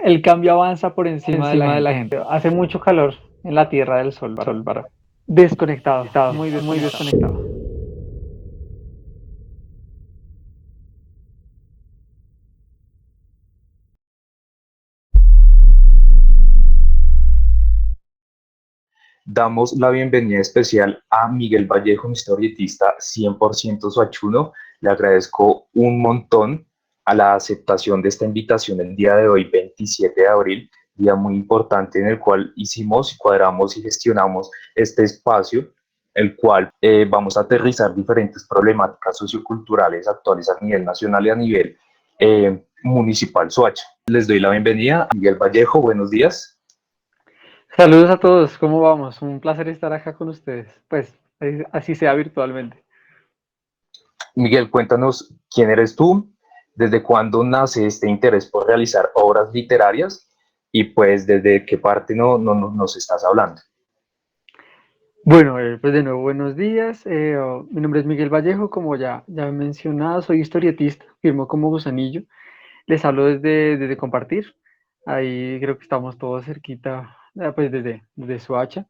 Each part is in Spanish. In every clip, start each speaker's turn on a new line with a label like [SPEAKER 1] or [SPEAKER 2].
[SPEAKER 1] el cambio avanza por encima de la
[SPEAKER 2] encima de la
[SPEAKER 1] gente.
[SPEAKER 2] gente.
[SPEAKER 1] Hace mucho calor en la Tierra del Sol,
[SPEAKER 2] Sol para
[SPEAKER 1] desconectado,
[SPEAKER 2] estado
[SPEAKER 1] muy
[SPEAKER 2] muy
[SPEAKER 1] desconectado.
[SPEAKER 2] desconectado.
[SPEAKER 3] Damos la bienvenida especial a Miguel Vallejo, un historietista 100% suachuno. Le agradezco un montón a la aceptación de esta invitación el día de hoy, 27 de abril, día muy importante en el cual hicimos, cuadramos y gestionamos este espacio, el cual vamos a aterrizar diferentes problemáticas socioculturales actuales a nivel nacional y a nivel municipal Soacha. Les doy la bienvenida a Miguel Vallejo, buenos días.
[SPEAKER 1] Saludos a todos, ¿cómo vamos? Un placer estar acá con ustedes. Pues así sea virtualmente.
[SPEAKER 3] Miguel, cuéntanos quién eres tú, desde cuándo nace este interés por realizar obras literarias y pues desde qué parte nos estás hablando.
[SPEAKER 1] Bueno, pues de nuevo buenos días. Mi nombre es Miguel Vallejo, como ya he mencionado, soy historietista, firmo como Gusanillo. Les hablo desde Compartir. Ahí creo que estamos todos cerquita, pues desde Soacha.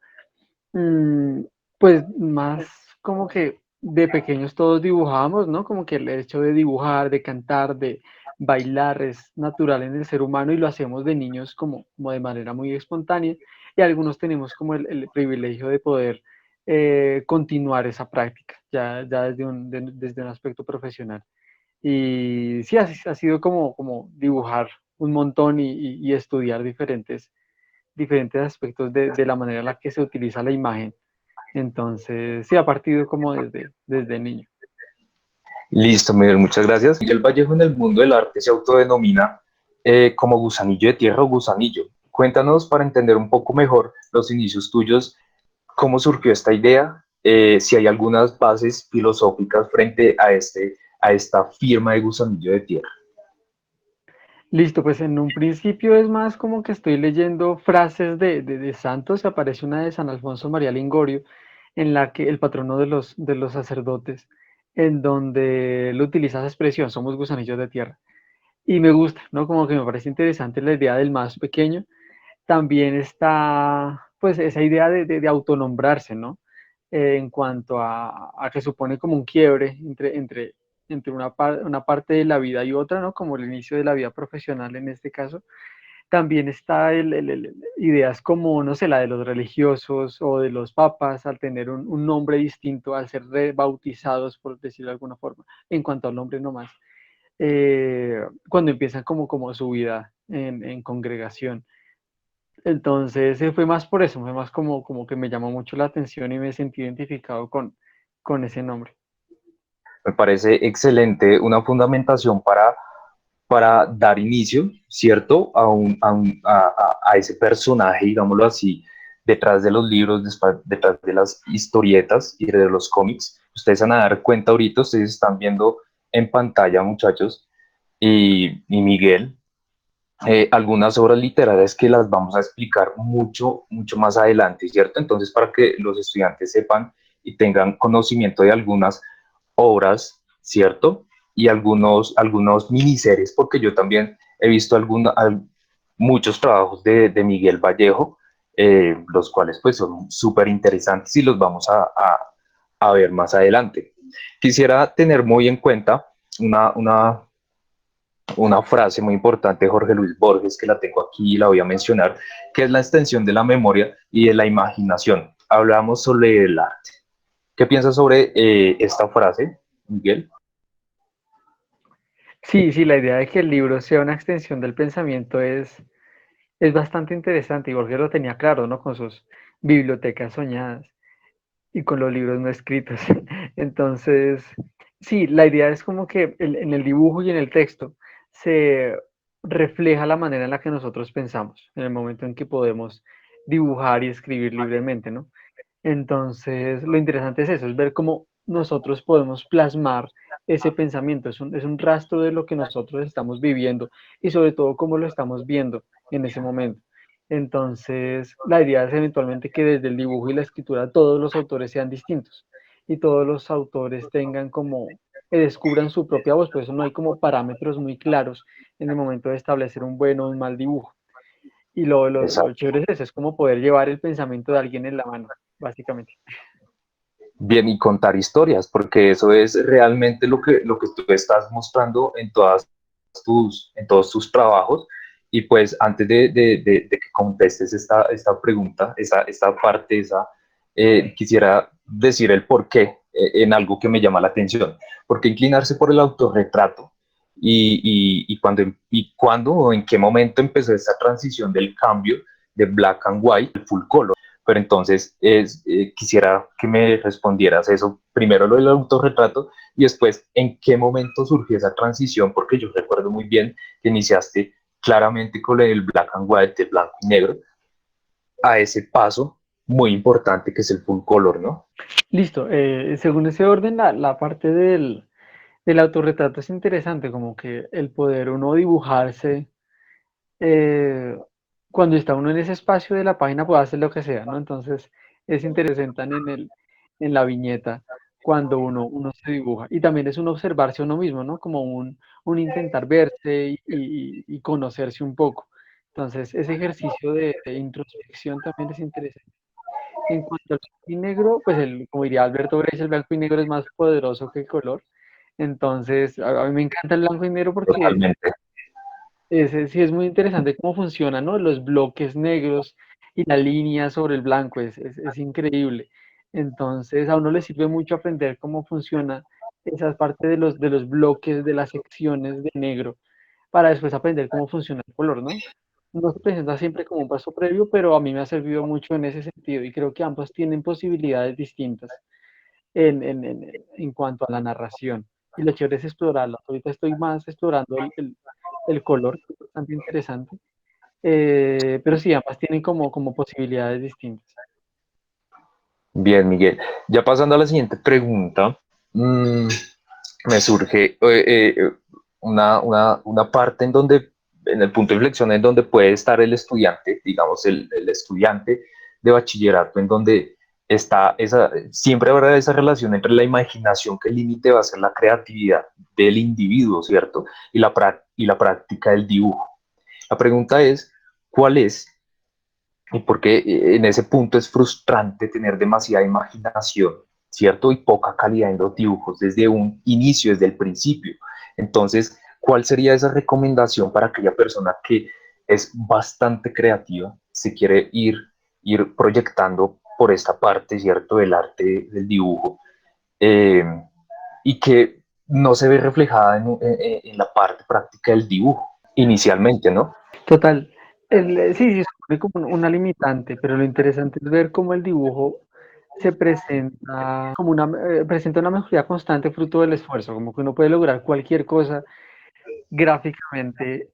[SPEAKER 1] Mm, pues más como que de pequeños todos dibujábamos, ¿no? Como que el hecho de dibujar, de cantar, de bailar es natural en el ser humano y lo hacemos de niños como de manera muy espontánea y algunos tenemos como el privilegio de poder continuar esa práctica ya desde un aspecto profesional. Y sí, ha sido como dibujar un montón y estudiar diferentes aspectos de la manera en la que se utiliza la imagen. Entonces, sí, ha partido como desde niño.
[SPEAKER 3] Listo, Miguel, muchas gracias. Miguel Vallejo en el mundo del arte se autodenomina como gusanillo de tierra o gusanillo. Cuéntanos para entender un poco mejor los inicios tuyos, cómo surgió esta idea, si hay algunas bases filosóficas frente a esta firma de gusanillo de tierra.
[SPEAKER 1] Listo, pues en un principio es más como que estoy leyendo frases de santos. Aparece una de San Alfonso María Lingorio, en la que el patrono de los sacerdotes, en donde él utiliza esa expresión, somos gusanillos de tierra. Y me gusta, ¿no? Como que me parece interesante la idea del más pequeño. También está, pues, esa idea de autonombrarse, ¿no? En cuanto a que supone como un quiebre entre una parte de la vida y otra, ¿no? Como el inicio de la vida profesional en este caso. También está ideas como, no sé, la de los religiosos o de los papas al tener un nombre distinto, al ser rebautizados, por decirlo de alguna forma, en cuanto al nombre nomás, cuando empiezan como su vida en congregación. Entonces, fue más por eso, fue más como que me llamó mucho la atención y me sentí identificado con ese nombre.
[SPEAKER 3] Me parece excelente una fundamentación para dar inicio, ¿cierto? A ese personaje, digámoslo así, detrás de los libros, detrás de las historietas y de los cómics. Ustedes van a dar cuenta ahorita, ustedes están viendo en pantalla, muchachos, y Miguel, algunas obras literarias que las vamos a explicar mucho más adelante, ¿cierto? Entonces, para que los estudiantes sepan y tengan conocimiento de algunas obras, ¿cierto? Y algunos miniseries, porque yo también he visto muchos trabajos de Miguel Vallejo, los cuales pues son súper interesantes y los vamos a ver más adelante. Quisiera tener muy en cuenta una, una, una frase muy importante de Jorge Luis Borges, que la tengo aquí y la voy a mencionar, que es la extensión de la memoria y de la imaginación. Hablamos sobre el arte. ¿Qué piensas sobre esta frase, Miguel?
[SPEAKER 1] Sí, sí, la idea de que el libro sea una extensión del pensamiento es bastante interesante y Borges lo tenía claro, ¿no? Con sus bibliotecas soñadas y con los libros no escritos. Entonces, sí, la idea es como que en el dibujo y en el texto se refleja la manera en la que nosotros pensamos, en el momento en que podemos dibujar y escribir libremente, ¿no? Entonces, lo interesante es eso, es ver cómo nosotros podemos plasmar ese pensamiento, es un rastro de lo que nosotros estamos viviendo y sobre todo cómo lo estamos viendo en ese momento. Entonces, la idea es eventualmente que desde el dibujo y la escritura todos los autores sean distintos y todos los autores tengan como, que descubran su propia voz, por eso no hay como parámetros muy claros en el momento de establecer un buen o un mal dibujo, Y lo
[SPEAKER 3] Exacto.
[SPEAKER 1] chévere es eso, es como poder llevar el pensamiento de alguien en la mano, básicamente.
[SPEAKER 3] Bien, y contar historias, porque eso es realmente lo que tú estás mostrando en todos tus trabajos. Y pues antes de que contestes esta pregunta, esta parte, quisiera decir el por qué en algo que me llama la atención. ¿Por qué inclinarse por el autorretrato? ¿Y cuándo o en qué momento empezó esta transición del cambio de black and white al full color? Pero entonces quisiera que me respondieras eso, primero lo del autorretrato y después en qué momento surgió esa transición, porque yo recuerdo muy bien que iniciaste claramente con el black and white, el blanco y negro, a ese paso muy importante que es el full color, ¿no?
[SPEAKER 1] Listo, según ese orden, la parte del autorretrato es interesante, como que el poder uno dibujarse, eh, cuando está uno en ese espacio de la página puede hacer lo que sea, ¿no? Entonces es interesante en la viñeta cuando uno se dibuja. Y también es un observarse a uno mismo, ¿no? Como un intentar verse y conocerse un poco. Entonces ese ejercicio de introspección también es interesante. En cuanto al blanco y negro, pues como diría Alberto Breccia, el blanco y negro es más poderoso que el color. Entonces, a mí me encanta el blanco y negro porque
[SPEAKER 3] Totalmente.
[SPEAKER 1] sí es muy interesante cómo funciona, ¿no? Los bloques negros y la línea sobre el blanco es increíble. Entonces, a uno le sirve mucho aprender cómo funciona esa parte de los bloques, de las secciones de negro, para después aprender cómo funciona el color, ¿no? No se presenta siempre como un paso previo, pero a mí me ha servido mucho en ese sentido y creo que ambos tienen posibilidades distintas en cuanto a la narración. Y lo chévere es explorarlo. Ahorita estoy más explorando el color, que es bastante interesante. Pero sí, ambas tienen como posibilidades distintas.
[SPEAKER 3] Bien, Miguel. Ya pasando a la siguiente pregunta, mmm, me surge una parte en donde, en el punto de inflexión, en donde puede estar el estudiante, digamos, el estudiante de bachillerato, en donde siempre habrá esa relación entre la imaginación, que el límite va a ser la creatividad del individuo, ¿cierto? Y la práctica del dibujo. La pregunta es, ¿cuál es? Y porque en ese punto es frustrante tener demasiada imaginación, ¿cierto? Y poca calidad en los dibujos desde un inicio, desde el principio. Entonces, ¿cuál sería esa recomendación para aquella persona que es bastante creativa, se quiere ir proyectando por esta parte, ¿cierto? Del arte del dibujo, eh, y que no se ve reflejada en la parte práctica del dibujo, inicialmente, ¿no?
[SPEAKER 1] Total. Sí, sí, es como una limitante, pero lo interesante es ver cómo el dibujo se presenta como presenta una mejoría constante fruto del esfuerzo, como que uno puede lograr cualquier cosa gráficamente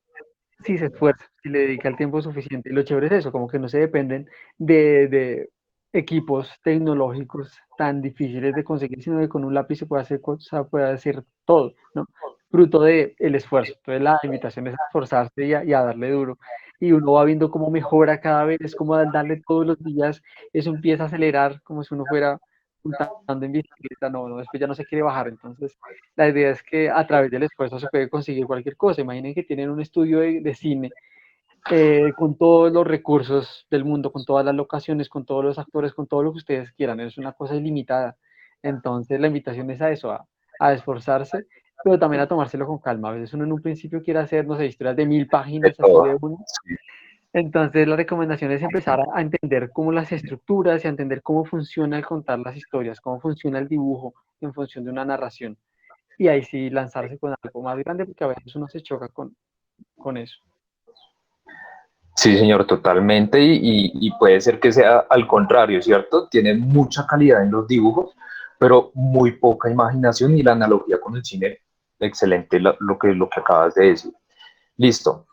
[SPEAKER 1] si se esfuerza, si le dedica el tiempo suficiente. Y lo chévere es eso, como que no se dependen de equipos tecnológicos tan difíciles de conseguir, sino que con un lápiz se puede hacer puede hacer todo, ¿no? Fruto del esfuerzo. Entonces la invitación es a esforzarse y a darle duro. Y uno va viendo cómo mejora cada vez, es como darle todos los días, eso empieza a acelerar como si uno fuera juntando en bicicleta, no, después ya no se quiere bajar. Entonces, la idea es que a través del esfuerzo se puede conseguir cualquier cosa. Imaginen que tienen un estudio de cine con todos los recursos del mundo, con todas las locaciones, con todos los actores, con todo lo que ustedes quieran. Es una cosa ilimitada. Entonces, la invitación es a eso, a esforzarse, pero también a tomárselo con calma. A veces uno en un principio quiere hacer, no sé, historias de 1000 páginas así
[SPEAKER 3] Todo.
[SPEAKER 1] de uno. Entonces, la recomendación es empezar a entender cómo las estructuras y a entender cómo funciona el contar las historias, cómo funciona el dibujo en función de una narración y ahí sí lanzarse con algo más grande porque a veces uno se choca con eso.
[SPEAKER 3] Sí, señor, totalmente. Y puede ser que sea al contrario, ¿cierto? Tiene mucha calidad en los dibujos, pero muy poca imaginación y la analogía con el cine, excelente lo que acabas de decir. Listo.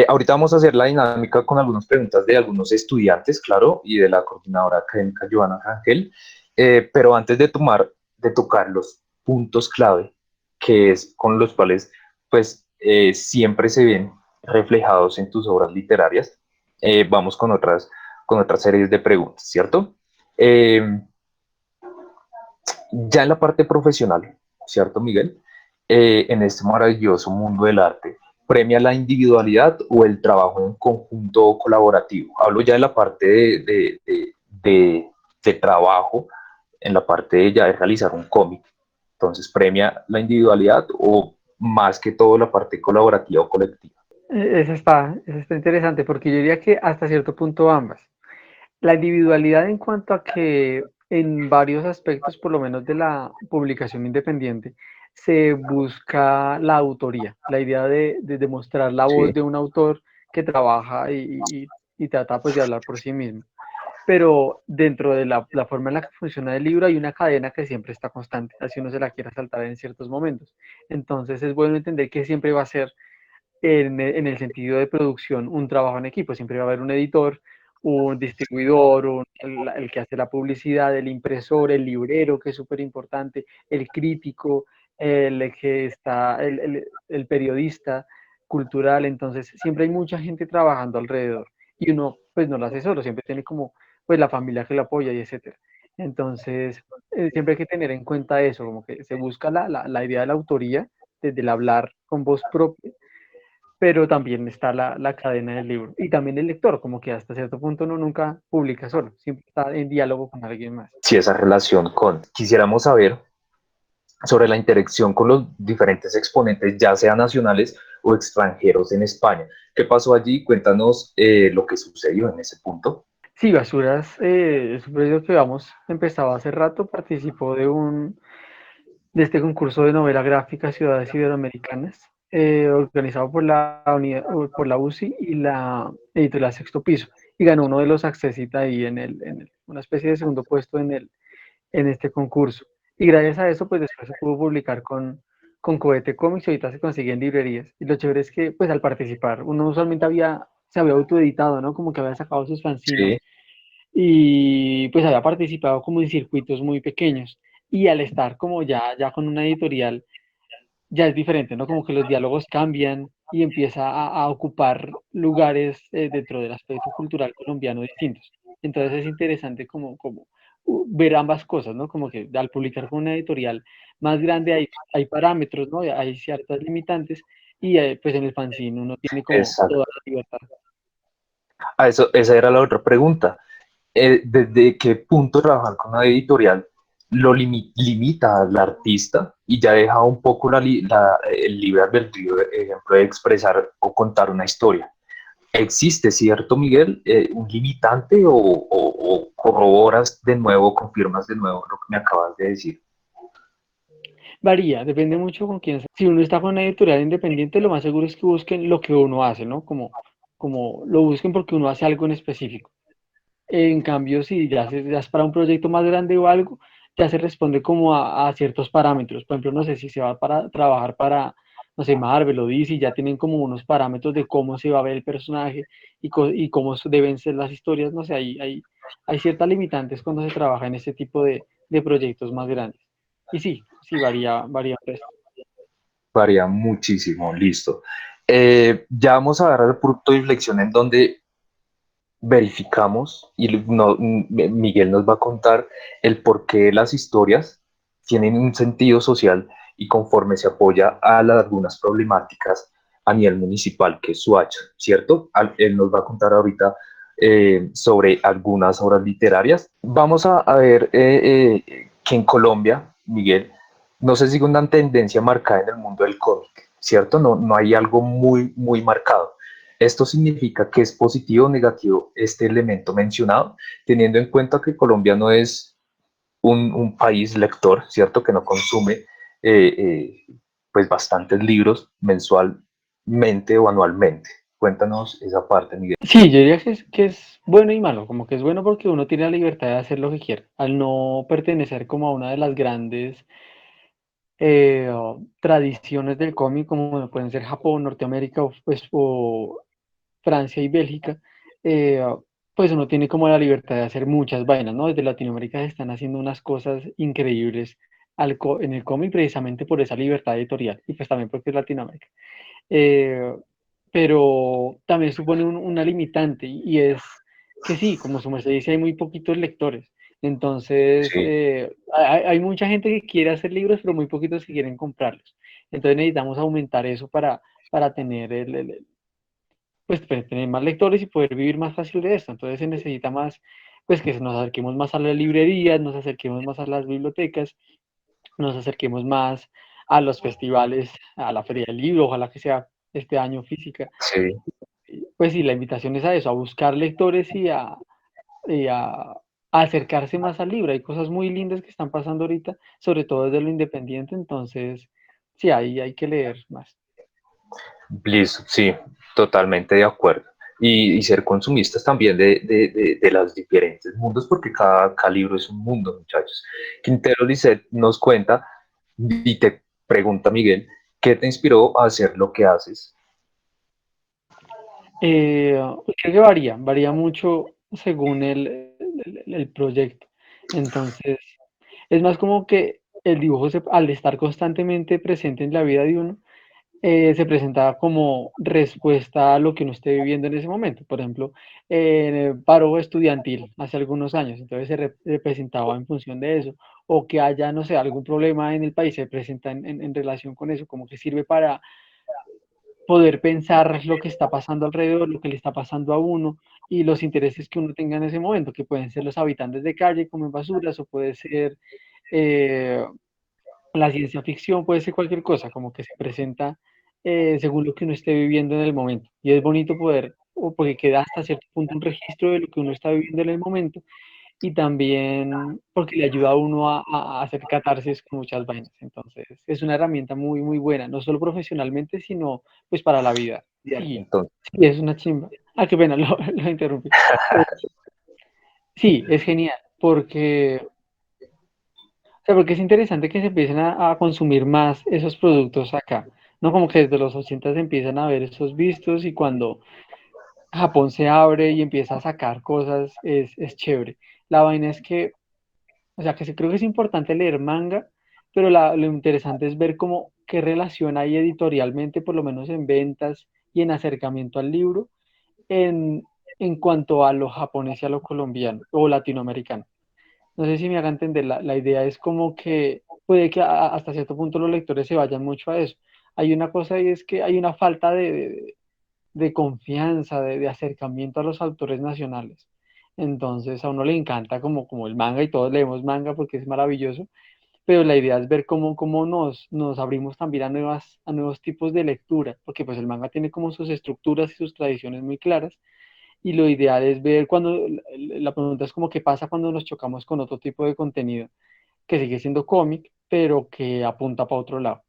[SPEAKER 3] Ahorita vamos a hacer la dinámica con algunas preguntas de algunos estudiantes, claro, y de la coordinadora académica Joana Rangel. Pero antes de tocar los puntos clave, que es con los cuales pues siempre se ven reflejados en tus obras literarias, vamos con otras series de preguntas, ¿cierto? Eh, ya en la parte profesional, ¿cierto, Miguel? En este maravilloso mundo del arte, ¿Premia la individualidad o el trabajo en conjunto colaborativo? Hablo ya de la parte de trabajo, en la parte de ya de realizar un cómic. Entonces, ¿premia la individualidad o más que todo la parte colaborativa o colectiva?
[SPEAKER 1] Eso está interesante porque yo diría que hasta cierto punto ambas. La individualidad en cuanto a que en varios aspectos, por lo menos de la publicación independiente, se busca la autoría, la idea de demostrar la voz
[SPEAKER 3] Sí,
[SPEAKER 1] de un autor que trabaja y trata pues de hablar por sí mismo. Pero dentro de la forma en la que funciona el libro hay una cadena que siempre está constante, así uno se la quiera saltar en ciertos momentos. Entonces es bueno entender que siempre va a ser en el sentido de producción, un trabajo en equipo. Siempre va a haber un editor, un distribuidor, el que hace la publicidad, el impresor, el librero, que es súper importante, el crítico, el que está, el periodista cultural. Entonces, siempre hay mucha gente trabajando alrededor y uno, pues, no lo hace solo, siempre tiene como, pues, la familia que lo apoya y etcétera. Entonces, siempre hay que tener en cuenta eso, como que se busca la idea de la autoría, desde el hablar con voz propia, pero también está la cadena del libro y también el lector, como que hasta cierto punto uno nunca publica solo, siempre está en diálogo con alguien más.
[SPEAKER 3] sí, esa relación con. Quisiéramos saber sobre la interacción con los diferentes exponentes, ya sean nacionales o extranjeros en España. ¿Qué pasó allí? Cuéntanos lo que sucedió en ese punto.
[SPEAKER 1] Sí, Basuras, es un proyecto que vamos, empezaba hace rato, participó de este concurso de novela gráfica Ciudades Iberoamericanas, organizado por la UCI y la editorial Sexto Piso, y ganó uno de los Accessit ahí una especie de segundo puesto en este concurso. Y gracias a eso, pues después se pudo publicar con Cohete Comics y ahorita se consigue en librerías. Y lo chévere es que, pues al participar, uno usualmente se había autoeditado, ¿no? Como que había sacado sus fanzines
[SPEAKER 3] Sí,
[SPEAKER 1] y pues había participado como en circuitos muy pequeños. Y al estar como ya con una editorial, ya es diferente, ¿no? Como que los diálogos cambian y empieza a ocupar lugares dentro del aspecto cultural colombiano distintos. Entonces es interesante como ver ambas cosas, ¿no? Como que al publicar con una editorial más grande hay parámetros, ¿no? Hay ciertas limitantes y pues en el fanzine uno tiene como toda
[SPEAKER 3] exacto.
[SPEAKER 1] la libertad.
[SPEAKER 3] A eso, esa era la otra pregunta. ¿Desde qué punto trabajar con una editorial lo limita al artista y ya deja un poco el libre albedrío, ejemplo, de expresar o contar una historia? ¿Existe, cierto, Miguel, un limitante o corroboras de nuevo, confirmas de nuevo lo que me acabas de decir?
[SPEAKER 1] Varía, depende mucho con quién. Si uno está con una editorial independiente, lo más seguro es que busquen lo que uno hace, ¿no? Como lo busquen porque uno hace algo en específico. En cambio, si ya es para un proyecto más grande o algo, ya se responde como a ciertos parámetros. Por ejemplo, no sé si se va para trabajar para, no sé, Marvel o DC, ya tienen como unos parámetros de cómo se va a ver el personaje y cómo deben ser las historias. No sé, hay ciertas limitantes cuando se trabaja en este tipo de proyectos más grandes. Y sí, sí, varía el resto.
[SPEAKER 3] Varía muchísimo, listo. Ya vamos a dar el punto de inflexión en donde verificamos y Miguel nos va a contar el por qué las historias tienen un sentido social y conforme se apoya a algunas problemáticas a nivel municipal, que es Soacha, ¿cierto? Él nos va a contar ahorita sobre algunas obras literarias. Vamos a ver que en Colombia, Miguel, no se sigue una tendencia marcada en el mundo del cómic, ¿cierto? No hay algo muy marcado. Esto significa que es positivo o negativo este elemento mencionado, teniendo en cuenta que Colombia no es un país lector, ¿cierto? Que no consume pues bastantes libros mensualmente o anualmente. Cuéntanos esa parte, Miguel.
[SPEAKER 1] Sí, yo diría que es bueno y malo, como que es bueno porque uno tiene la libertad de hacer lo que quiera, al no pertenecer como a una de las grandes tradiciones del cómic, como pueden ser Japón, Norteamérica o Francia y Bélgica, eh, pues uno tiene como la libertad de hacer muchas vainas, ¿no? Desde Latinoamérica se están haciendo unas cosas increíbles en el cómic precisamente por esa libertad editorial y pues también porque es Latinoamérica. Eh, pero también supone una limitante y es que sí, como su merced dice, hay muy poquitos lectores. Entonces,
[SPEAKER 3] Sí,
[SPEAKER 1] hay mucha gente que quiere hacer libros, pero muy poquitos que quieren comprarlos. Entonces necesitamos aumentar eso para tener pues tener más lectores y poder vivir más fácil de esto. Entonces se necesita más, pues que nos acerquemos más a las librerías, nos acerquemos más a las bibliotecas, nos acerquemos más a los festivales, a la Feria del Libro, ojalá que sea este año física.
[SPEAKER 3] Sí.
[SPEAKER 1] Pues sí, la invitación es a eso, a buscar lectores y a acercarse más al libro. Hay cosas muy lindas que están pasando ahorita, sobre todo desde lo independiente, entonces sí, ahí hay que leer más.
[SPEAKER 3] Listo, sí, totalmente de acuerdo. Y ser consumistas también de los diferentes mundos, porque cada libro es un mundo, muchachos. Quintero Lisset nos cuenta y te pregunta, Miguel, ¿qué te inspiró a hacer lo que haces?
[SPEAKER 1] Creo que varía mucho según el proyecto. Entonces, es más como que el dibujo, al estar constantemente presente en la vida de uno, se presentaba como respuesta a lo que uno esté viviendo en ese momento. Por ejemplo, en el paro estudiantil hace algunos años, entonces se presentaba en función de eso, o que haya, no sé, algún problema en el país, se presenta en relación con eso, como que sirve para poder pensar lo que está pasando alrededor, lo que le está pasando a uno y los intereses que uno tenga en ese momento, que pueden ser los habitantes de calle, como en basuras, o puede ser eh, la ciencia ficción, puede ser cualquier cosa, como que se presenta según lo que uno esté viviendo en el momento. Y es bonito poder, o porque queda hasta cierto punto un registro de lo que uno está viviendo en el momento, y también porque le ayuda a uno a hacer catarsis con muchas vainas. Entonces, es una herramienta muy, muy buena, no solo profesionalmente, sino pues para la vida. Y
[SPEAKER 3] Entonces,
[SPEAKER 1] sí, es una chimba. Ah, qué pena, lo interrumpí. Sí, es genial, porque es interesante que se empiecen a consumir más esos productos acá, ¿no? Como que desde los 80 se empiezan a ver esos vistos y cuando Japón se abre y empieza a sacar cosas, es chévere. La vaina es que, o sea, que sí creo que es importante leer manga, pero lo interesante es ver cómo, qué relación hay editorialmente, por lo menos en ventas y en acercamiento al libro, en, en cuanto a lo japonés y a lo colombiano o latinoamericano. No sé si me haga entender, la idea es como que puede que hasta cierto punto los lectores se vayan mucho a eso. Hay una cosa y es que hay una falta de confianza, de acercamiento a los autores nacionales. Entonces a uno le encanta como el manga y todos leemos manga porque es maravilloso, pero la idea es ver cómo nos abrimos también a nuevos tipos de lectura, porque pues el manga tiene como sus estructuras y sus tradiciones muy claras, y lo ideal es ver cuando, la pregunta es como qué pasa cuando nos chocamos con otro tipo de contenido que sigue siendo cómic, pero que apunta para otro lado.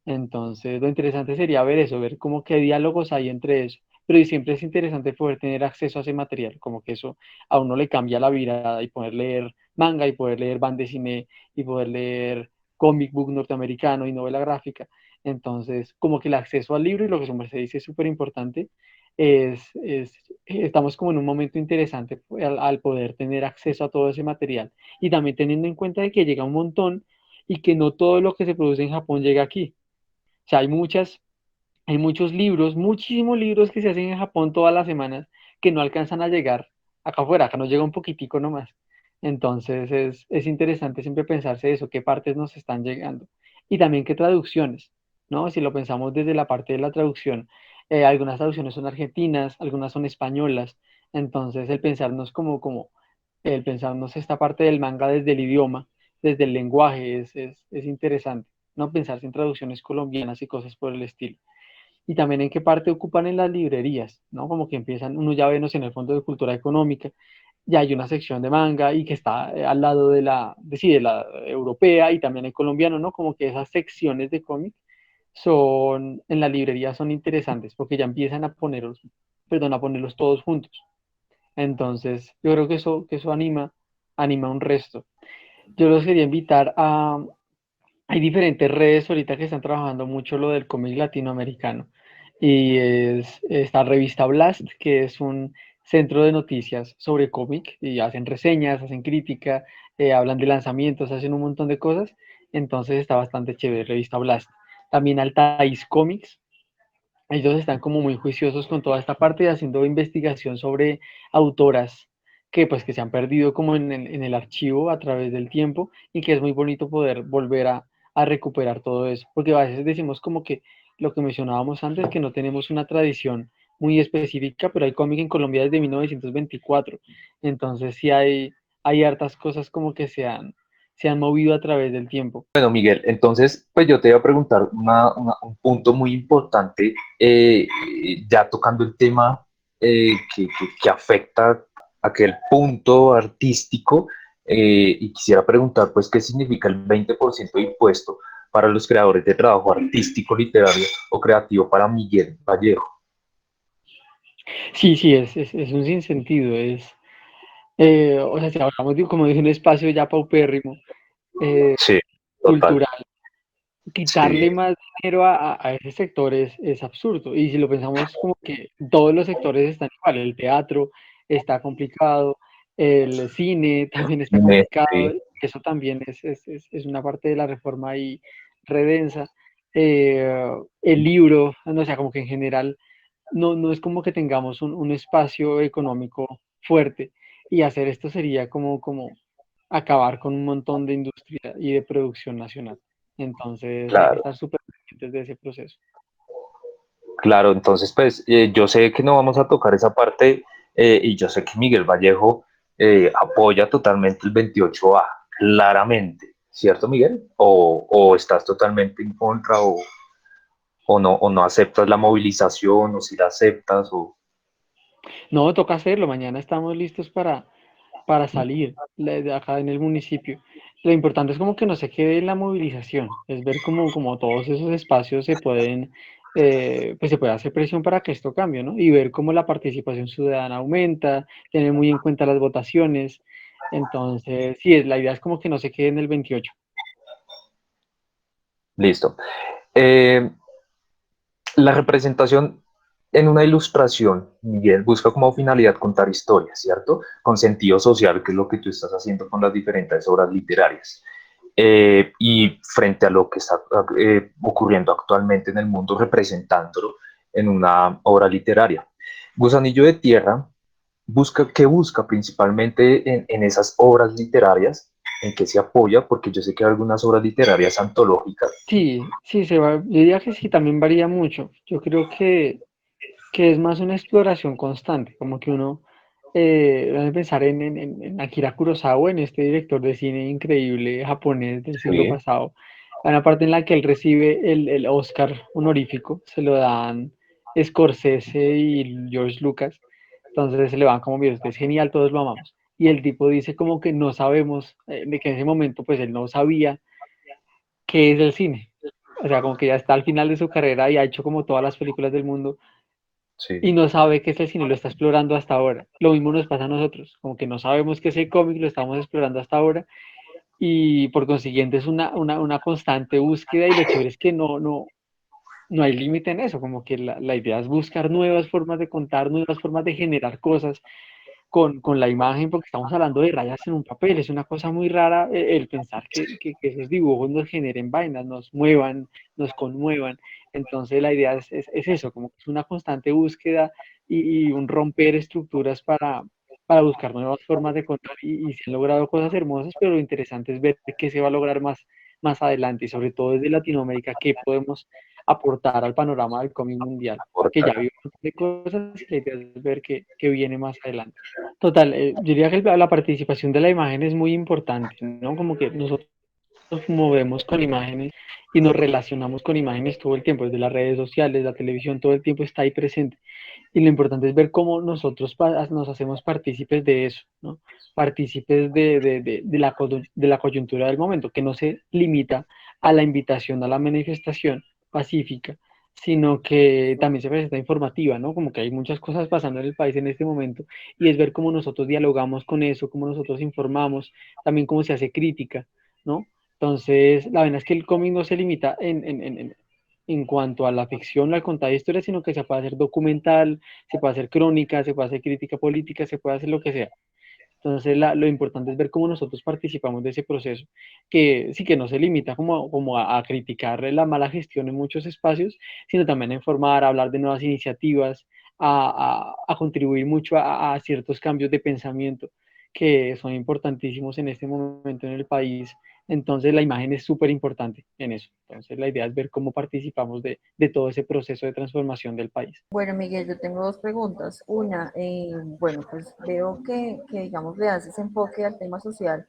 [SPEAKER 1] Entonces, lo interesante sería ver eso, ver cómo qué diálogos hay entre eso. Pero y siempre es interesante poder tener acceso a ese material, como que eso a uno le cambia la vida y poder leer manga y poder leer band de cine y poder leer comic book norteamericano y novela gráfica. Entonces, como que el acceso al libro y lo que su merced dice es súper importante, estamos como en un momento interesante al poder tener acceso a todo ese material y también teniendo en cuenta de que llega un montón y que no todo lo que se produce en Japón llega aquí. O sea, hay muchos libros, muchísimos libros que se hacen en Japón todas las semanas que no alcanzan a llegar acá afuera, acá nos llega un poquitico nomás. Entonces es interesante siempre pensarse eso, qué partes nos están llegando y también qué traducciones, ¿no? Si lo pensamos desde la parte de la traducción, algunas traducciones son argentinas, algunas son españolas, entonces el pensarnos esta parte del manga desde el idioma, desde el lenguaje, es interesante, ¿no? Pensarse en traducciones colombianas y cosas por el estilo. Y también en qué parte ocupan en las librerías, ¿no? Como que empiezan, uno ya ve, no sé, en el Fondo de Cultura Económica, ya hay una sección de manga y que está al lado sí, de la europea y también hay colombiano, ¿no? Como que esas secciones de cómic en la librería son interesantes porque ya empiezan a ponerlos todos juntos. Entonces, yo creo que eso anima un resto. Yo los quería invitar hay diferentes redes ahorita que están trabajando mucho lo del cómic latinoamericano. Y es esta revista Blast, que es un centro de noticias sobre cómic, y hacen reseñas, hacen crítica, hablan de lanzamientos, hacen un montón de cosas. Entonces está bastante chévere, revista Blast. También Altaís Comics, ellos están como muy juiciosos con toda esta parte, haciendo investigación sobre autoras que se han perdido como en el archivo a través del tiempo y que es muy bonito poder volver a recuperar todo eso, porque a veces decimos como que, lo que mencionábamos antes, que no tenemos una tradición muy específica, pero hay cómic en Colombia desde 1924. Entonces sí hay hartas cosas como que se han movido a través del tiempo.
[SPEAKER 3] Bueno, Miguel, entonces, pues yo te iba a preguntar un punto muy importante, ya tocando el tema que afecta aquel punto artístico, y quisiera preguntar, pues, ¿qué significa el 20% de impuesto para los creadores de trabajo artístico, literario o creativo para Miguel Vallejo?
[SPEAKER 1] Sí, sí, es un sinsentido, o sea, si hablamos de, como de un espacio ya paupérrimo, eh,
[SPEAKER 3] Sí, total.
[SPEAKER 1] cultural,
[SPEAKER 3] Sí,
[SPEAKER 1] quitarle más dinero a ese sector es absurdo. Y si lo pensamos como que todos los sectores están igual, el teatro está complicado, el cine también está complicado,
[SPEAKER 3] sí,
[SPEAKER 1] eso también es una parte de la reforma ahí redensa. Eh, el libro, no sé, como que en general no es como que tengamos un espacio económico fuerte y hacer esto sería como acabar con un montón de industria y de producción nacional. Entonces hay que
[SPEAKER 3] claro.
[SPEAKER 1] estar súper pendientes de ese proceso.
[SPEAKER 3] Claro, entonces pues yo sé que no vamos a tocar esa parte, y yo sé que Miguel Vallejo apoya totalmente el 28A, claramente, ¿cierto, Miguel? O estás totalmente en contra o no aceptas la movilización o si la aceptas o...
[SPEAKER 1] No, toca hacerlo. Mañana estamos listos para salir de acá en el municipio. Lo importante es como que no se quede en la movilización, es ver cómo todos esos espacios se pueden, pues se puede hacer presión para que esto cambie, ¿no? Y ver cómo la participación ciudadana aumenta, tener muy en cuenta las votaciones. Entonces, sí, la idea es como que no se quede en el 28.
[SPEAKER 3] Listo. Eh, La representación en una ilustración, Miguel, busca como finalidad contar historias, ¿cierto? Con sentido social, que es lo que tú estás haciendo con las diferentes obras literarias. Y frente a lo que está ocurriendo actualmente en el mundo, representándolo en una obra literaria. Gusanillo de Tierra ¿qué busca principalmente en esas obras literarias? ¿En qué se apoya? Porque yo sé que hay algunas obras literarias antológicas.
[SPEAKER 1] Sí, sí, yo diría que sí, también varía mucho. Yo creo que es más una exploración constante, como que uno debe pensar en Akira Kurosawa, en este director de cine increíble japonés del siglo
[SPEAKER 3] Sí,
[SPEAKER 1] pasado. Hay una parte en la que él recibe el Oscar honorífico, se lo dan Scorsese y George Lucas, entonces se le van como, mira, usted es genial, todos lo amamos. Y el tipo dice como que no sabemos, de que en ese momento pues él no sabía qué es el cine. O sea, como que ya está al final de su carrera y ha hecho como todas las películas del mundo y
[SPEAKER 3] sí,
[SPEAKER 1] no sabe qué es el cine, lo está explorando hasta ahora. Lo mismo nos pasa a nosotros, como que no sabemos qué es el cómic, lo estamos explorando hasta ahora y por consiguiente es una constante búsqueda y lo chévere es que no hay límite en eso, como que la idea es buscar nuevas formas de contar, nuevas formas de generar cosas con la imagen, porque estamos hablando de rayas en un papel, es una cosa muy rara el pensar que esos dibujos nos generen vainas, nos muevan, nos conmuevan. Entonces la idea es eso, como que es una constante búsqueda y un romper estructuras para buscar nuevas formas de contar y se han logrado cosas hermosas, pero lo interesante es ver qué se va a lograr más adelante y sobre todo desde Latinoamérica, qué podemos aportar al panorama del cómic mundial, que ya
[SPEAKER 3] aportar.
[SPEAKER 1] vimos un montón de cosas y la idea es ver qué viene más adelante. Total, yo diría que la participación de la imagen es muy importante, ¿no? Como que nosotros nos movemos con imágenes y nos relacionamos con imágenes todo el tiempo, desde las redes sociales, la televisión, todo el tiempo está ahí presente. Y lo importante es ver cómo nosotros nos hacemos partícipes de eso, ¿no? Partícipes de la coyuntura del momento, que no se limita a la invitación a la manifestación pacífica, sino que también se presenta informativa, ¿no? Como que hay muchas cosas pasando en el país en este momento y es ver cómo nosotros dialogamos con eso, cómo nosotros informamos, también cómo se hace crítica, ¿no? Entonces, la verdad es que el cómic no se limita en cuanto a la ficción, al contar historias, sino que se puede hacer documental, se puede hacer crónica, se puede hacer crítica política, se puede hacer lo que sea. Entonces, lo importante es ver cómo nosotros participamos de ese proceso, que sí que no se limita como a criticar la mala gestión en muchos espacios, sino también a informar, a hablar de nuevas iniciativas, a contribuir mucho a ciertos cambios de pensamiento que son importantísimos en este momento en el país, Entonces la imagen es súper importante en eso. Entonces la idea es ver cómo participamos de todo ese proceso de transformación del país.
[SPEAKER 2] Bueno, Miguel, yo tengo dos preguntas. Una, bueno, pues veo que, digamos, le haces enfoque al tema social,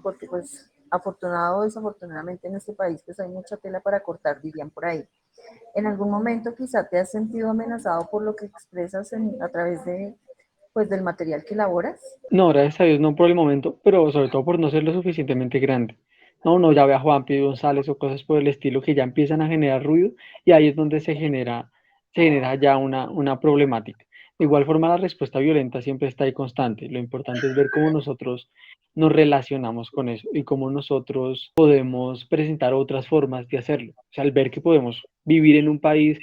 [SPEAKER 2] porque pues afortunado o desafortunadamente en este país pues hay mucha tela para cortar, dirían por ahí. ¿En algún momento quizá te has sentido amenazado por lo que expresas a través de, pues, del material que elaboras?
[SPEAKER 1] No, gracias a Dios no por el momento, pero sobre todo por no ser lo suficientemente grande. No, uno ya ve a Juan P. González o cosas por el estilo que ya empiezan a generar ruido y ahí es donde se genera ya una problemática. De igual forma, la respuesta violenta siempre está ahí constante. Lo importante es ver cómo nosotros nos relacionamos con eso y cómo nosotros podemos presentar otras formas de hacerlo. O sea, al ver que podemos vivir en un país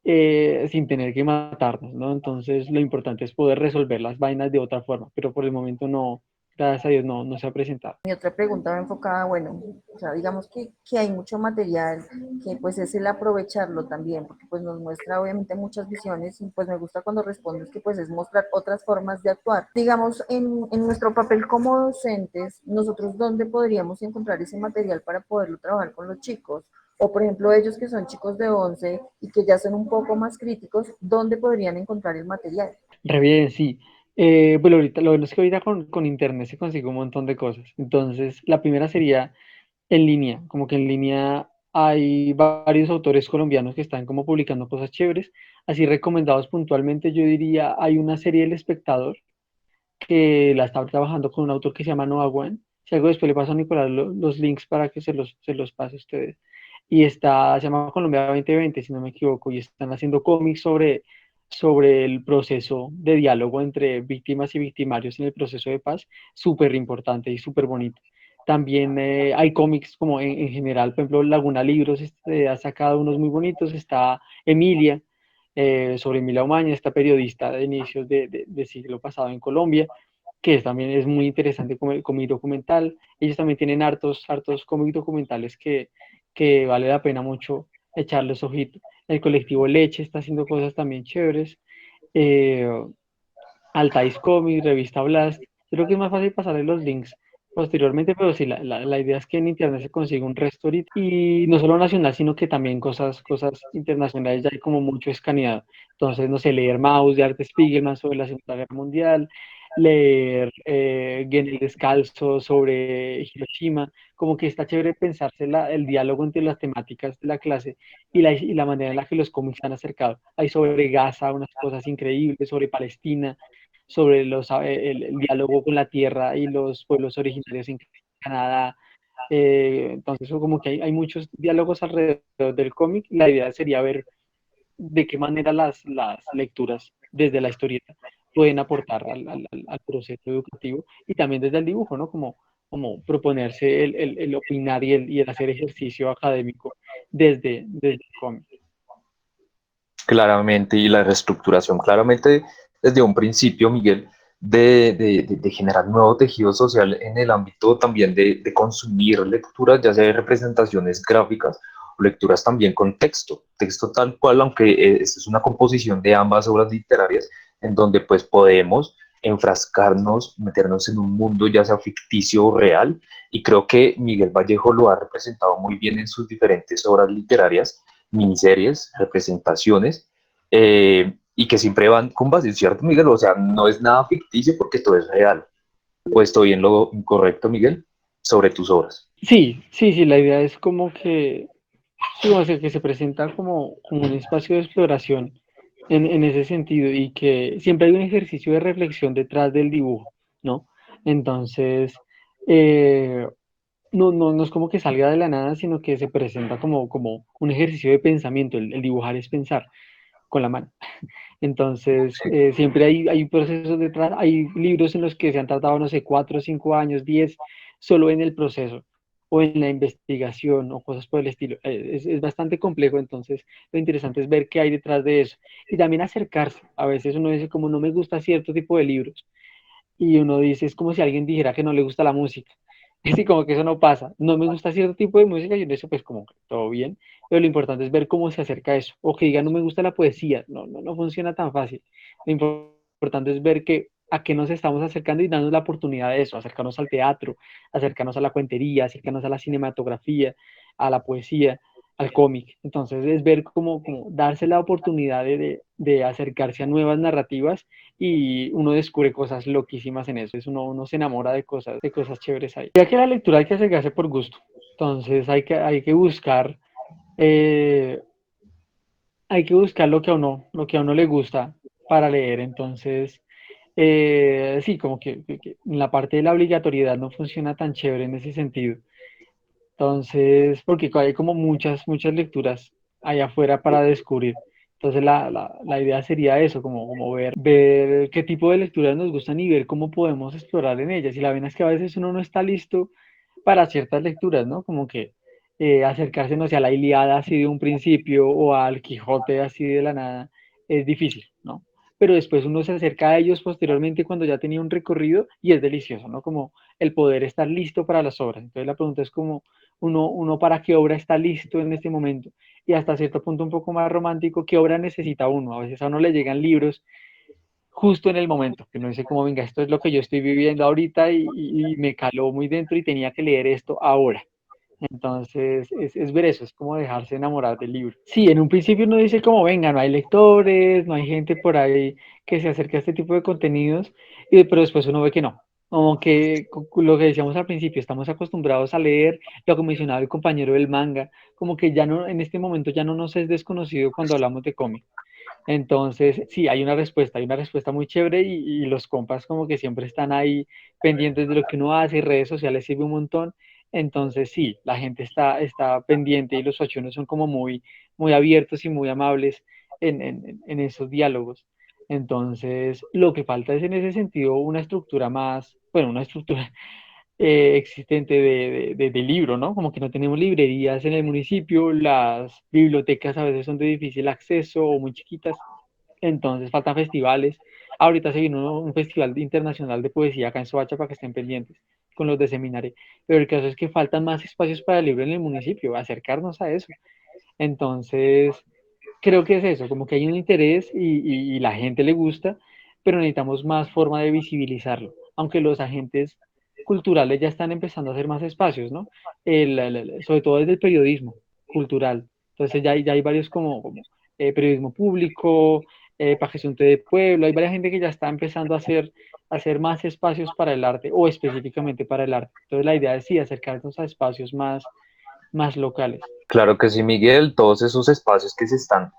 [SPEAKER 1] sin tener que matarnos, ¿no? Entonces lo importante es poder resolver las vainas de otra forma, pero por el momento no, gracias a Dios no se ha presentado.
[SPEAKER 2] Mi otra pregunta va enfocada, bueno, o sea, digamos que hay mucho material, que pues es el aprovecharlo también, porque pues nos muestra obviamente muchas visiones y pues me gusta cuando respondes que pues es mostrar otras formas de actuar. Digamos, en nuestro papel como docentes, nosotros dónde podríamos encontrar ese material para poderlo trabajar con los chicos, o por ejemplo ellos que son chicos de 11 y que ya son un poco más críticos, ¿dónde podrían encontrar el material?
[SPEAKER 1] Re bien, sí. Bueno, ahorita, lo bueno es que ahorita con internet se consigue un montón de cosas. Entonces, la primera sería en línea, como que en línea hay varios autores colombianos que están como publicando cosas chéveres, así recomendados puntualmente, yo diría, hay una serie del Espectador que la está trabajando con un autor que se llama Noah Gwen. Si algo después le paso a Nicolás los links para que se los pase a ustedes. Y está, se llama Colombia 2020, si no me equivoco, y están haciendo cómics sobre el proceso de diálogo entre víctimas y victimarios en el proceso de paz, súper importante y súper bonito. También hay cómics como en general, por ejemplo, Laguna Libros ha sacado unos muy bonitos, está Emilia, sobre Emilia Omaña, esta periodista de inicios de siglo pasado en Colombia, que también es muy interesante como cómic documental. Ellos también tienen hartos cómics documentales que vale la pena mucho echarles ojito. El colectivo Leche está haciendo cosas también chéveres. Eh, Altais Comics, Revista Blast. Creo que es más fácil pasarle los links posteriormente, pero sí, la idea es que en internet se consiga un resto ahorita. Y no solo nacional, sino que también cosas internacionales, ya hay como mucho escaneado. Entonces, no sé, leer Maus de Arte Spiegelman sobre la Segunda Guerra Mundial, leer Genel Descalzo sobre Hiroshima, como que está chévere pensarse el diálogo entre las temáticas de la clase y la manera en la que los cómics se han acercado. Hay sobre Gaza unas cosas increíbles, sobre Palestina, sobre el diálogo con la tierra y los pueblos originarios en Canadá. Entonces, como que hay muchos diálogos alrededor del cómic. La idea sería ver de qué manera las lecturas desde la historieta pueden aportar al proceso educativo y también desde el dibujo, ¿no? Como proponerse el opinar y el hacer ejercicio académico desde el cómic.
[SPEAKER 3] Claramente, y la reestructuración, claramente desde un principio, Miguel, de generar nuevo tejido social en el ámbito también de consumir lecturas, ya sea de representaciones gráficas o lecturas también con texto, texto tal cual, aunque esta es una composición de ambas obras literarias, en donde pues podemos enfrascarnos, meternos en un mundo ya sea ficticio o real, y creo que Miguel Vallejo lo ha representado muy bien en sus diferentes obras literarias, miniseries, representaciones, y que siempre van con base, ¿cierto, Miguel? O sea, no es nada ficticio porque todo es real. ¿O estoy en lo incorrecto, Miguel, sobre tus obras?
[SPEAKER 1] Sí, la idea es como que, sí, o sea, que se presenta como un espacio de exploración en ese sentido y que siempre hay un ejercicio de reflexión detrás del dibujo, ¿no? Entonces, eh, no es como que salga de la nada, sino que se presenta como un ejercicio de pensamiento. El dibujar es pensar con la mano. Entonces,
[SPEAKER 3] Sí.
[SPEAKER 1] siempre hay procesos detrás, hay libros en los que se han tardado, no sé, 4, 5 años, 10, solo en el proceso o en la investigación o cosas por el estilo. Es bastante complejo, entonces lo interesante es ver qué hay detrás de eso y también acercarse. A veces uno dice como no me gusta cierto tipo de libros y uno dice, es como si alguien dijera que no le gusta la música. Así como que eso no pasa. No me gusta cierto tipo de música y en eso pues como que todo bien, pero lo importante es ver cómo se acerca a eso. O que diga, no me gusta la poesía. No funciona tan fácil. Lo importante es ver que a qué nos estamos acercando y darnos la oportunidad de eso, acercarnos al teatro, acercarnos a la cuentería, acercarnos a la cinematografía, a la poesía, al cómic. Entonces es ver cómo darse la oportunidad de acercarse a nuevas narrativas y uno descubre cosas loquísimas en eso. Uno se enamora de cosas chéveres ahí. Ya que la lectura hay que acercarse por gusto. Entonces hay que buscar, eh, hay que buscar lo que a uno le gusta para leer. Entonces, sí, como que en la parte de la obligatoriedad no funciona tan chévere en ese sentido. Entonces, porque hay como muchas lecturas allá afuera para descubrir. Entonces, la idea sería eso, como ver qué tipo de lecturas nos gustan y ver cómo podemos explorar en ellas. Y la verdad es que a veces uno no está listo para ciertas lecturas, ¿no? Como que acercarse, no sé, a la Ilíada así de un principio o al Quijote así de la nada es difícil, ¿no? Pero después uno se acerca a ellos posteriormente cuando ya tenía un recorrido y es delicioso, ¿no? Como el poder estar listo para las obras. Entonces la pregunta es como uno para qué obra está listo en este momento y hasta cierto punto un poco más romántico, qué obra necesita uno. A veces a uno le llegan libros justo en el momento, que no dice como, venga, esto es lo que yo estoy viviendo ahorita y me caló muy dentro y tenía que leer esto ahora. Entonces, es ver eso, es como dejarse enamorar del libro. Sí, en un principio uno dice como, venga, no hay lectores, no hay gente por ahí que se acerque a este tipo de contenidos, pero después uno ve que no. Como que lo que decíamos al principio, estamos acostumbrados a leer lo que mencionaba el compañero del manga, como que ya no, en este momento ya no nos es desconocido cuando hablamos de cómic. Entonces, sí, hay una respuesta muy chévere y los compas como que siempre están ahí pendientes de lo que uno hace y redes sociales sirve un montón. Entonces, sí, la gente está pendiente y los ochunos son como muy abiertos y muy amables en esos diálogos. Entonces, lo que falta es en ese sentido una estructura más, bueno, una estructura existente de libro, ¿no? Como que no tenemos librerías en el municipio, las bibliotecas a veces son de difícil acceso o muy chiquitas, entonces faltan festivales. Ahorita se vino un festival internacional de poesía acá en Soacha para que estén pendientes con los de seminario, pero el caso es que faltan más espacios para el libro en el municipio, acercarnos a eso. Entonces, creo que es eso, como que hay un interés y la gente le gusta, pero necesitamos más forma de visibilizarlo, aunque los agentes culturales ya están empezando a hacer más espacios, ¿no? Sobre todo desde el periodismo cultural. Entonces ya hay varios como periodismo público, Pajesunte de Pueblo, hay varias gente que ya está empezando a hacer más espacios para el arte o específicamente para el arte. Entonces la idea es sí, acercarnos a espacios más locales.
[SPEAKER 3] Claro que sí, Miguel, todos esos espacios que se están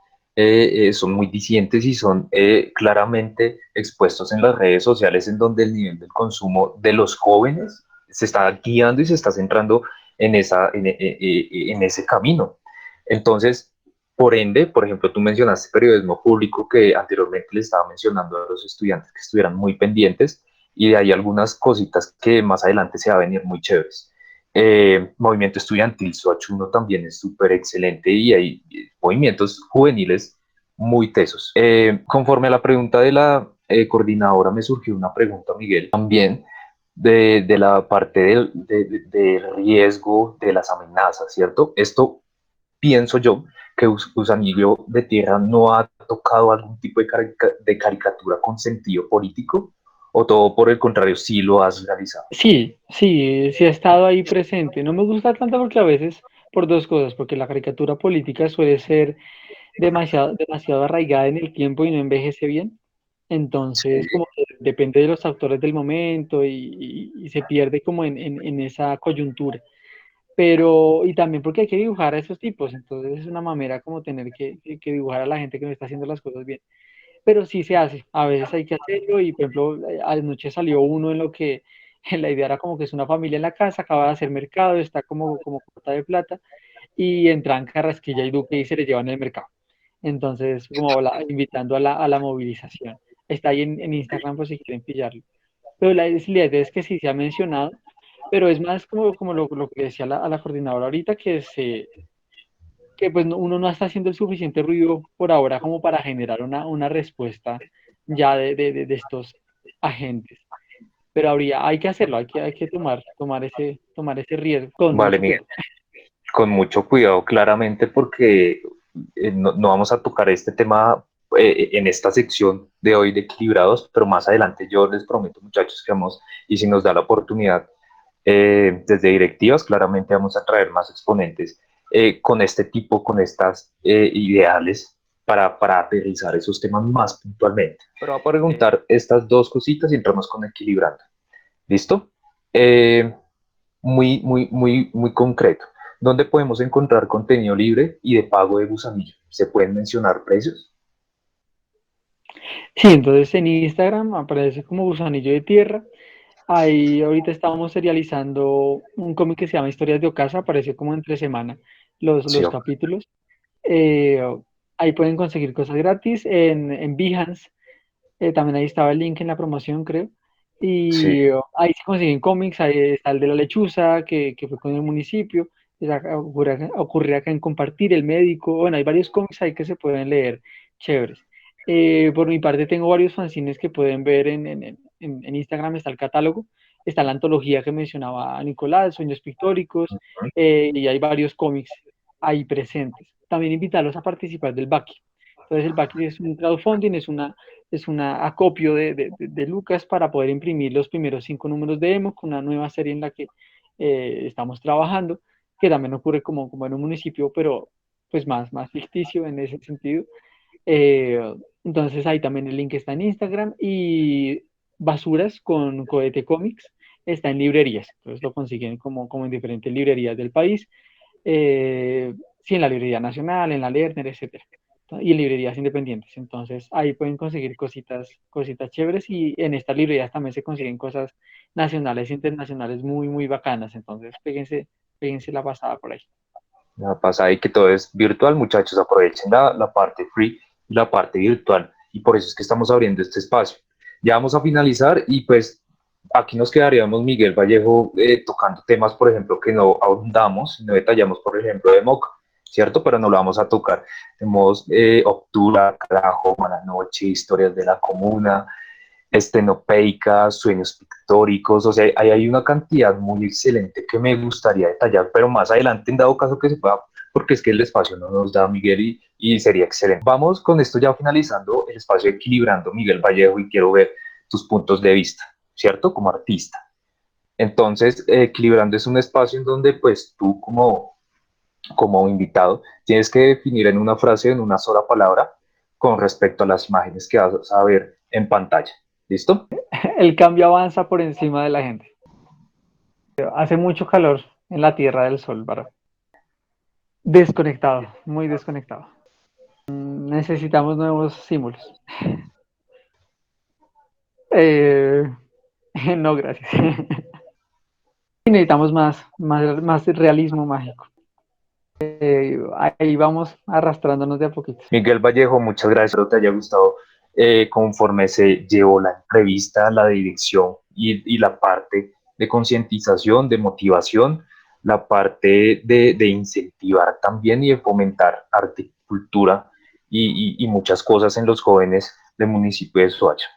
[SPEAKER 3] son muy discientes y son claramente expuestos en las redes sociales en donde el nivel del consumo de los jóvenes se está guiando y se está centrando en ese camino. Entonces, por ende, por ejemplo, tú mencionaste periodismo público que anteriormente le estaba mencionando a los estudiantes que estuvieran muy pendientes y de ahí algunas cositas que más adelante se va a venir muy chéveres. Movimiento estudiantil Soachuno también es súper excelente y hay movimientos juveniles muy tesos. Conforme a la pregunta de la coordinadora, me surgió una pregunta, Miguel, también de la parte del riesgo de las amenazas, ¿cierto? Esto pienso yo que Usanillo de Tierra no ha tocado algún tipo de caricatura con sentido político o todo por el contrario sí lo has realizado.
[SPEAKER 1] Sí, ha estado ahí presente. No me gusta tanto porque a veces, por dos cosas, porque la caricatura política suele ser demasiado arraigada en el tiempo y no envejece bien.
[SPEAKER 3] Sí.
[SPEAKER 1] Entonces, como que depende de los actores del momento y se pierde como en esa coyuntura. Pero, y también porque hay que dibujar a esos tipos, entonces es una mamera como tener que dibujar a la gente que no está haciendo las cosas bien. Pero sí se hace, a veces hay que hacerlo y por ejemplo, anoche salió uno en lo que la idea era como que es una familia en la casa, acaba de hacer mercado, está como corta de plata y entran Carrasquilla y Duque y se le llevan el mercado. Entonces, como invitando a la movilización. Está ahí en Instagram por si quieren pillarlo. Pero la idea es que sí se ha mencionado, pero es más como lo que decía a la coordinadora ahorita, que pues uno no está haciendo el suficiente ruido por ahora como para generar una respuesta ya de estos agentes. Pero hay que hacerlo, hay que tomar ese riesgo con
[SPEAKER 3] Vale,
[SPEAKER 1] mucho
[SPEAKER 3] Miguel,
[SPEAKER 1] cuidado.
[SPEAKER 3] con mucho cuidado claramente porque no vamos a tocar este tema en esta sección de hoy de Equilibrados, pero más adelante yo les prometo, muchachos, que vamos, y si nos da la oportunidad, desde directivas, claramente vamos a traer más exponentes con este tipo, con estas ideales para aterrizar esos temas más puntualmente. Pero voy a preguntar estas dos cositas y entramos con Equilibrando. ¿Listo? Muy concreto. ¿Dónde podemos encontrar contenido libre y de pago de Gusanillo? ¿Se pueden mencionar precios?
[SPEAKER 1] Sí, entonces en Instagram aparece como Gusanillo de Tierra. Ahí ahorita estamos serializando un cómic que se llama Historias de Ocasa, aparece como entre semana
[SPEAKER 3] Sí,
[SPEAKER 1] los capítulos. Eh, Ahí pueden conseguir cosas gratis en Behance. También ahí estaba el link en la promoción, creo.
[SPEAKER 3] sí,
[SPEAKER 1] Y ahí se consiguen cómics, ahí está el de la lechuza, que fue con el municipio. Ocurre acá en Compartir, el médico. Bueno, hay varios cómics ahí que se pueden leer, chéveres. Por mi parte tengo varios fanzines que pueden ver en Instagram, está el catálogo, está la antología que mencionaba Nicolás, Sueños Pictóricos, y hay varios cómics ahí presentes. También invitarlos a participar del Baki. Entonces el Baki es un crowdfunding, es una acopio de Lucas para poder imprimir los primeros 5 números de Emo, con una nueva serie en la que estamos trabajando, que también ocurre como en un municipio, pero pues más ficticio en ese sentido. Entonces ahí también el link está en Instagram y Basuras con Cohete Comics está en librerías, entonces lo consiguen como en diferentes librerías del país, sí, en la Librería Nacional, en la Lerner, etcétera, y en librerías independientes. Entonces ahí pueden conseguir cositas chéveres y en estas librerías también se consiguen cosas nacionales e internacionales muy bacanas. Entonces péguense la pasada por ahí.
[SPEAKER 3] la pasada y que todo es virtual, muchachos, aprovechen la parte free y la parte virtual. Y por eso es que estamos abriendo este espacio. Ya vamos a finalizar y pues aquí nos quedaríamos, Miguel Vallejo, tocando temas, por ejemplo, que no ahondamos, no detallamos, por ejemplo, de Moca, ¿cierto? Pero no lo vamos a tocar. Tenemos Octura, Carajo, Mala Noche, Historias de la Comuna, estenopeica, sueños pictóricos, o sea, ahí hay una cantidad muy excelente que me gustaría detallar, pero más adelante, en dado caso que se pueda, porque es que el espacio no nos da, Miguel, y sería excelente. Vamos con esto ya finalizando el espacio Equilibrando, Miguel Vallejo, y quiero ver tus puntos de vista, ¿cierto? Como artista. Entonces, Equilibrando es un espacio en donde, pues, tú como invitado, tienes que definir en una frase, en una sola palabra, con respecto a las imágenes que vas a ver en pantalla. ¿Listo?
[SPEAKER 1] El cambio avanza por encima de la gente. Hace mucho calor en la Tierra del Sol, ¿verdad? Desconectado, muy desconectado. Necesitamos nuevos símbolos. Eh, no, gracias. Necesitamos más realismo mágico. Ahí vamos arrastrándonos de a poquito.
[SPEAKER 3] Miguel Vallejo, muchas gracias, espero te haya gustado conforme se llevó la entrevista, la dirección y la parte de concientización, de motivación, la parte de incentivar también y de fomentar arte, cultura y muchas cosas en los jóvenes del municipio de Soacha.